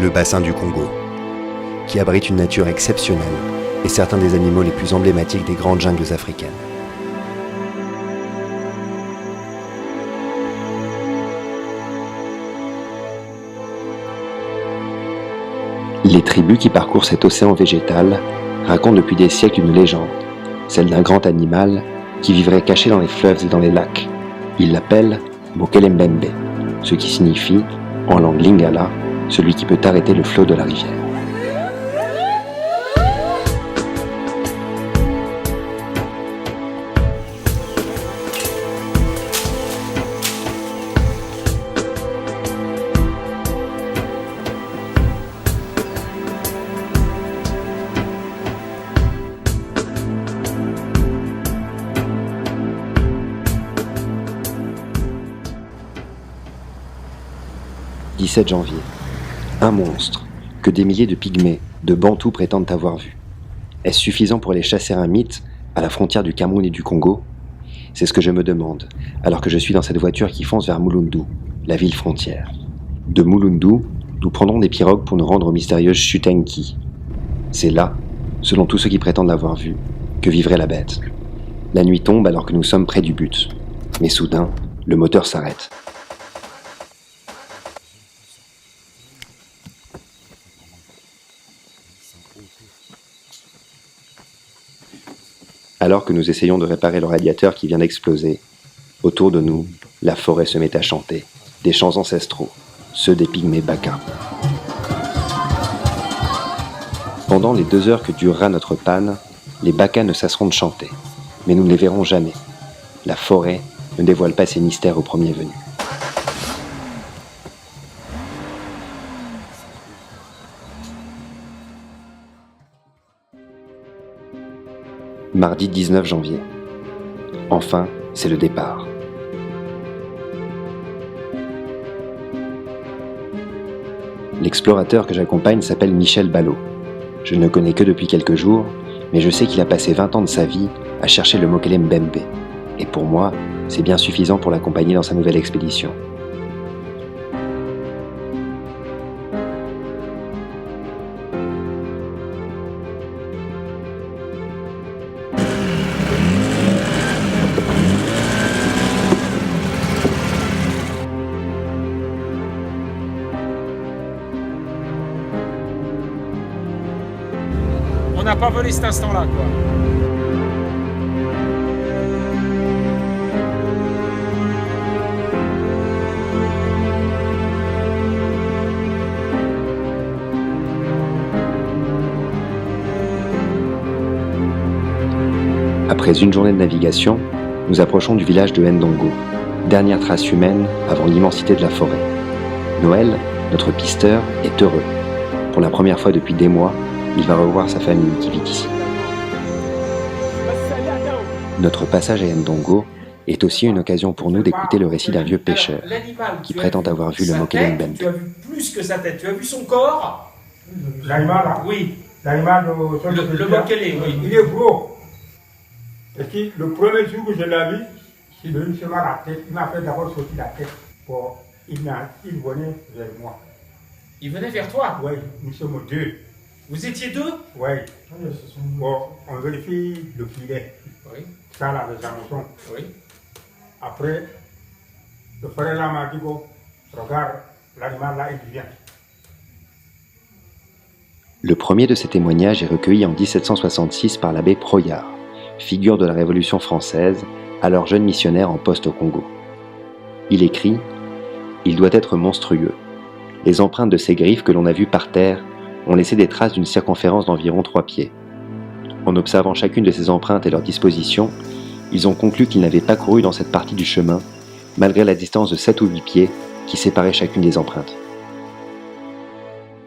le bassin du Congo, qui abrite une nature exceptionnelle et certains des animaux les plus emblématiques des grandes jungles africaines. Les tribus qui parcourent cet océan végétal racontent depuis des siècles une légende, celle d'un grand animal qui vivrait caché dans les fleuves et dans les lacs. Ils l'appellent Mokelembembe, ce qui signifie, en langue lingala, celui qui peut arrêter le flot de la rivière. « 17 janvier. Un monstre, que des milliers de pygmées, de bantous prétendent avoir vu. Est-ce suffisant pour aller chasser un mythe à la frontière du Cameroun et du Congo? C'est ce que je me demande, alors que je suis dans cette voiture qui fonce vers Mulundu, la ville frontière. De Mulundu, nous prendrons des pirogues pour nous rendre aux mystérieuses Chutenki. C'est là, selon tous ceux qui prétendent l'avoir vu, que vivrait la bête. La nuit tombe alors que nous sommes près du but. Mais soudain, le moteur s'arrête. Alors que nous essayons de réparer le radiateur qui vient d'exploser, autour de nous, la forêt se met à chanter, des chants ancestraux, ceux des pygmées Baka. Pendant les 2 heures que durera notre panne, les Baka ne cesseront de chanter, mais nous ne les verrons jamais. La forêt ne dévoile pas ses mystères au premier venu. Mardi 19 janvier. Enfin, c'est le départ. L'explorateur que j'accompagne s'appelle Michel Ballot. Je ne le connais que depuis quelques jours, mais je sais qu'il a passé 20 ans de sa vie à chercher le Mokelembembe. Et pour moi, c'est bien suffisant pour l'accompagner dans sa nouvelle expédition. On n'a pas volé cet instant-là, quoi. Après une journée de navigation, nous approchons du village de Ndongo, dernière trace humaine avant l'immensité de la forêt. Noël, notre pisteur, est heureux. Pour la première fois depuis des mois, il va revoir sa famille qui vit ici. Notre passage à Ndongo est aussi une occasion pour nous d'écouter le récit d'un vieux pêcheur qui prétend avoir vu le Mokelembembe. Tu as vu plus que sa tête, tu as vu son corps? L'animal là? Oui. L'animal, Le Mokele, oui. Il est gros. Et puis, le premier jour que je l'ai vu, il est venu seulement la tête. Il m'a fait d'abord sortir la tête. Bon, il venait vers moi. Il venait vers toi? Oui, nous sommes 2. Vous étiez 2? Oui. Bon, on vérifie le filet. Oui. Ça là, les hameçons. Oui. Après, le frère là m'a dit, bon, regarde, l'animal là, il vient. Le premier de ces témoignages est recueilli en 1766 par l'abbé Proyard, figure de la Révolution française, alors jeune missionnaire en poste au Congo. Il écrit « Il doit être monstrueux. Les empreintes de ces griffes que l'on a vues par terre ont laissé des traces d'une circonférence d'environ 3 pieds. En observant chacune de ces empreintes et leur disposition, ils ont conclu qu'ils n'avaient pas couru dans cette partie du chemin, malgré la distance de 7 ou 8 pieds qui séparait chacune des empreintes. »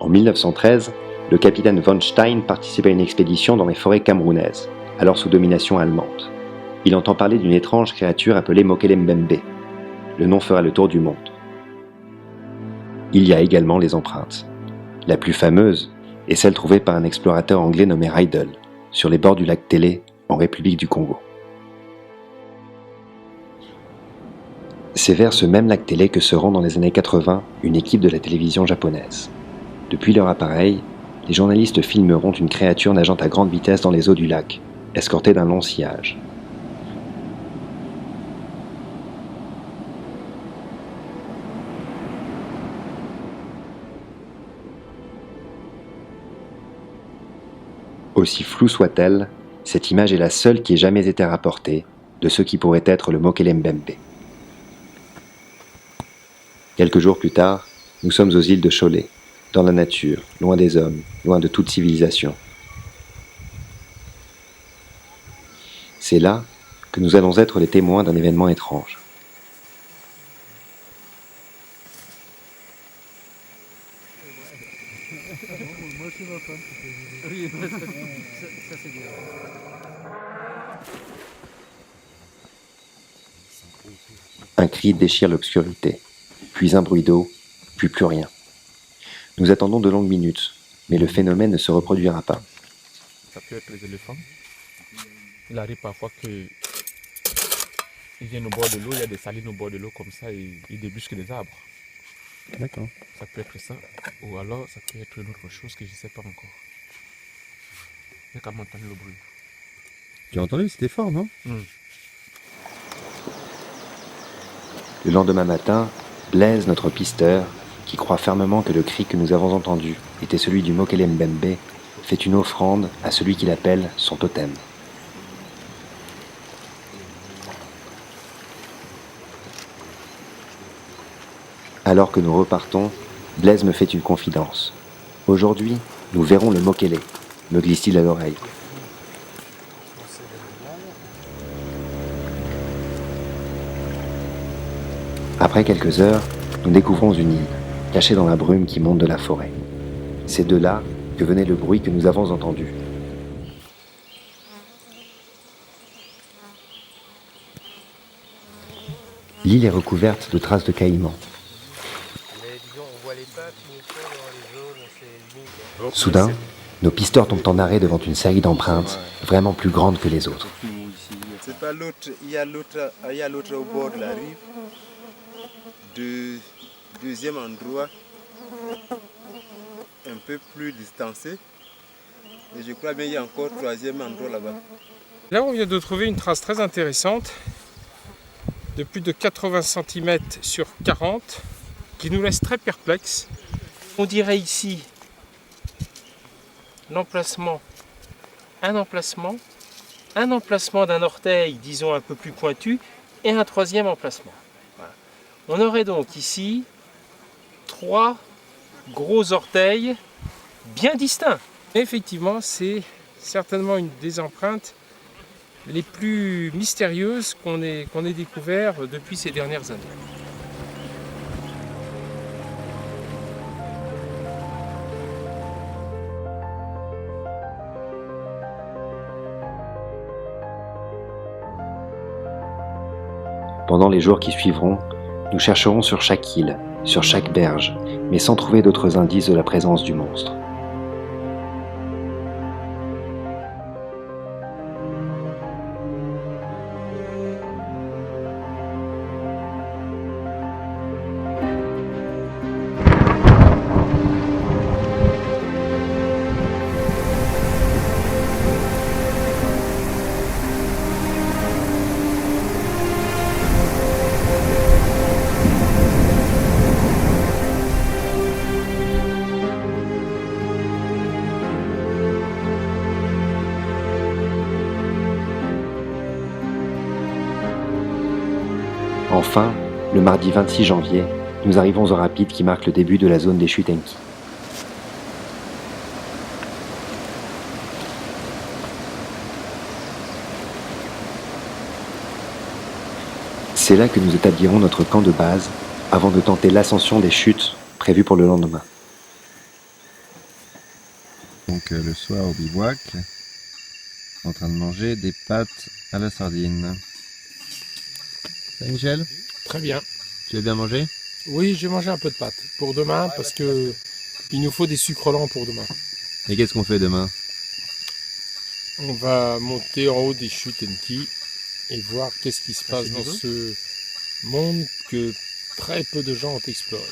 En 1913, le capitaine von Stein participe à une expédition dans les forêts camerounaises, alors sous domination allemande. Il entend parler d'une étrange créature appelée Mokelembembe. Le nom fera le tour du monde. Il y a également les empreintes. La plus fameuse est celle trouvée par un explorateur anglais nommé Rydell, sur les bords du lac Télé, en République du Congo. C'est vers ce même lac Télé que se rend dans les années 80 une équipe de la télévision japonaise. Depuis leur appareil, les journalistes filmeront une créature nageant à grande vitesse dans les eaux du lac, escortée d'un long sillage. Aussi floue soit-elle, cette image est la seule qui ait jamais été rapportée de ce qui pourrait être le Mokele Mbembe. Quelques jours plus tard, nous sommes aux îles de Cholet, dans la nature, loin des hommes, loin de toute civilisation. C'est là que nous allons être les témoins d'un événement étrange. Un cri déchire l'obscurité, puis un bruit d'eau, puis plus rien. Nous attendons de longues minutes, mais le phénomène ne se reproduira pas. Ça peut être les éléphants. Il arrive parfois qu'ils viennent au bord de l'eau, il y a des salines au bord de l'eau comme ça et ils débusquent des arbres. D'accord. Ça peut être ça, ou alors ça peut être une autre chose que je ne sais pas encore. Il y a qu'à m'entendre le bruit. Tu as entendu, c'était fort, non? Le lendemain matin, Blaise, notre pisteur, qui croit fermement que le cri que nous avons entendu était celui du Mokele Mbembe, fait une offrande à celui qu'il appelle son totem. Alors que nous repartons, Blaise me fait une confidence. Aujourd'hui, nous verrons le Mokele, me glisse-t-il à l'oreille. Après quelques heures, nous découvrons une île, cachée dans la brume qui monte de la forêt. C'est de là que venait le bruit que nous avons entendu. L'île est recouverte de traces de caïmans. Soudain, nos pisteurs tombent en arrêt devant une série d'empreintes vraiment plus grandes que les autres. C'est pas l'autre, il y a l'autre au bord de la rive. Deuxième endroit, un peu plus distancé. Et je crois bien qu'il y a encore troisième endroit là-bas. Là, on vient de trouver une trace très intéressante de plus de 80 cm sur 40 qui nous laisse très perplexes. On dirait ici l'emplacement, un emplacement d'un orteil, disons un peu plus pointu, et un troisième emplacement. Voilà. On aurait donc ici 3 gros orteils bien distincts. Effectivement, c'est certainement une des empreintes les plus mystérieuses qu'on ait découvert depuis ces dernières années. Pendant les jours qui suivront, nous chercherons sur chaque île, sur chaque berge, mais sans trouver d'autres indices de la présence du monstre. Enfin, le mardi 26 janvier, nous arrivons au rapide qui marque le début de la zone des chutes Enki. C'est là que nous établirons notre camp de base avant de tenter l'ascension des chutes prévues pour le lendemain. Donc le soir au bivouac, en train de manger des pâtes à la sardine. Ça Michel? Très bien. Tu as bien mangé? Oui, j'ai mangé un peu de pâtes pour demain parce que il nous faut des sucres lents pour demain. Et qu'est-ce qu'on fait demain? On va monter en haut des chutes Enki et voir qu'est-ce qui se passe dans ce monde que très peu de gens ont exploré.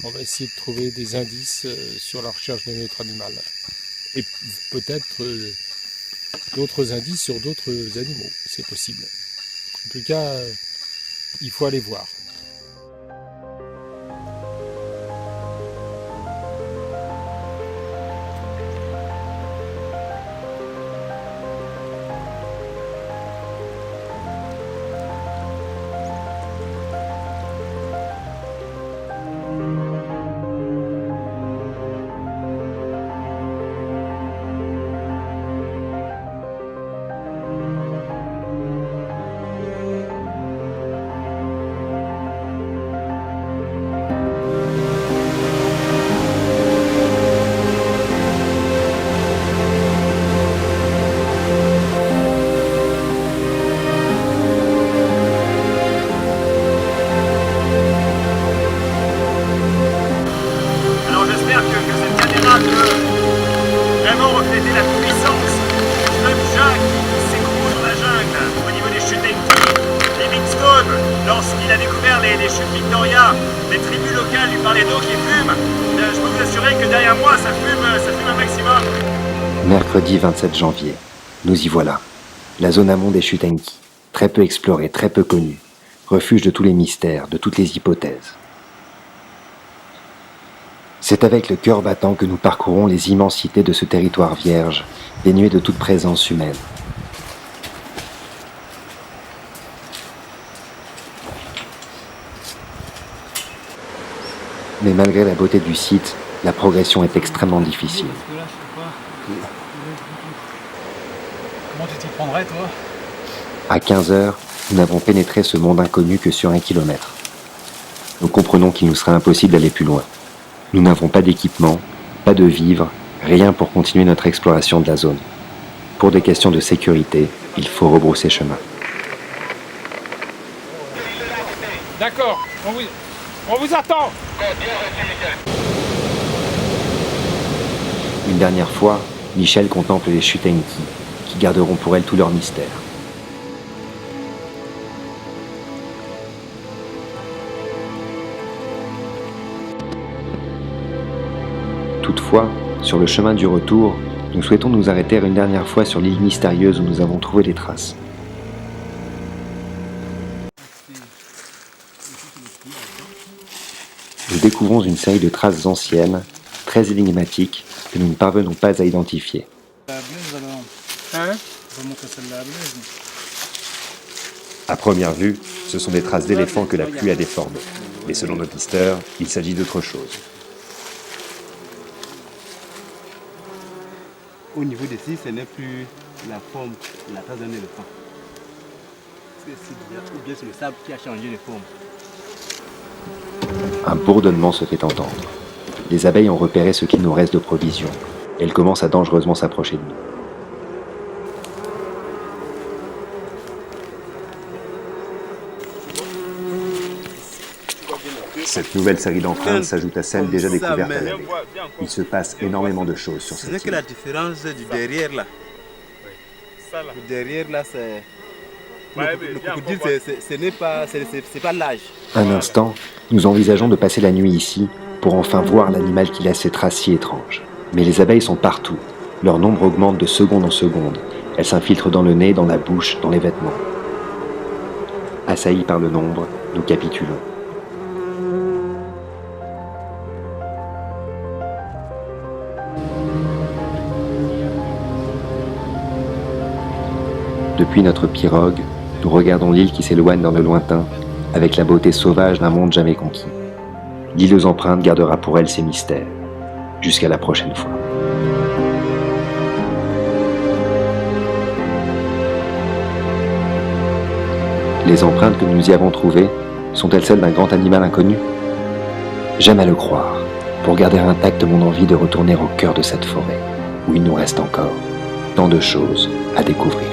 On va essayer de trouver des indices sur la recherche de notre animal. Et peut-être d'autres indices sur d'autres animaux, c'est possible. En tout cas, il faut aller voir. Lorsqu'il a découvert les chutes Victoria, les tribus locales lui parlaient d'eau qui fume. Je peux vous assurer que derrière moi, ça fume un maximum. Mercredi 27 janvier, nous y voilà. La zone amont des chutes Enki, très peu explorée, très peu connue, refuge de tous les mystères, de toutes les hypothèses. C'est avec le cœur battant que nous parcourons les immensités de ce territoire vierge, dénué de toute présence humaine. Mais malgré la beauté du site, la progression est extrêmement difficile. Comment tu t'y prendrais, toi? À 15 heures, nous n'avons pénétré ce monde inconnu que sur 1 kilomètre. Nous comprenons qu'il nous sera impossible d'aller plus loin. Nous n'avons pas d'équipement, pas de vivres, rien pour continuer notre exploration de la zone. Pour des questions de sécurité, il faut rebrousser chemin. D'accord, on vous attend. Une dernière fois, Michel contemple les chutes Enki, qui garderont pour elle tout leur mystère. Toutefois, sur le chemin du retour, nous souhaitons nous arrêter une dernière fois sur l'île mystérieuse où nous avons trouvé les traces. Nous découvrons une série de traces anciennes, très énigmatiques, que nous ne parvenons pas à identifier. À première vue, ce sont des traces d'éléphants que la pluie a déformées. Mais selon nos pisteurs, il s'agit d'autre chose. Au niveau de ci, ce n'est plus la forme, la trace d'un éléphant. Ou bien c'est le sable qui a changé de forme. Un bourdonnement se fait entendre. Les abeilles ont repéré ce qu'il nous reste de provisions. Elles commencent à dangereusement s'approcher de nous. Cette nouvelle série d'empreintes s'ajoute à celle déjà découverte à la baie. Il se passe énormément de choses sur cette île. C'est que la différence du derrière là. Le derrière là, c'est... Le crocodile, c'est pas l'âge. Un instant, nous envisageons de passer la nuit ici pour enfin voir l'animal qui laisse ces traces si étranges. Mais les abeilles sont partout. Leur nombre augmente de seconde en seconde. Elles s'infiltrent dans le nez, dans la bouche, dans les vêtements. Assaillis par le nombre, nous capitulons. Depuis notre pirogue, nous regardons l'île qui s'éloigne dans le lointain, avec la beauté sauvage d'un monde jamais conquis. L'île aux empreintes gardera pour elle ses mystères. Jusqu'à la prochaine fois. Les empreintes que nous y avons trouvées sont-elles celles d'un grand animal inconnu? J'aime à le croire, pour garder intacte mon envie de retourner au cœur de cette forêt, où il nous reste encore tant de choses à découvrir.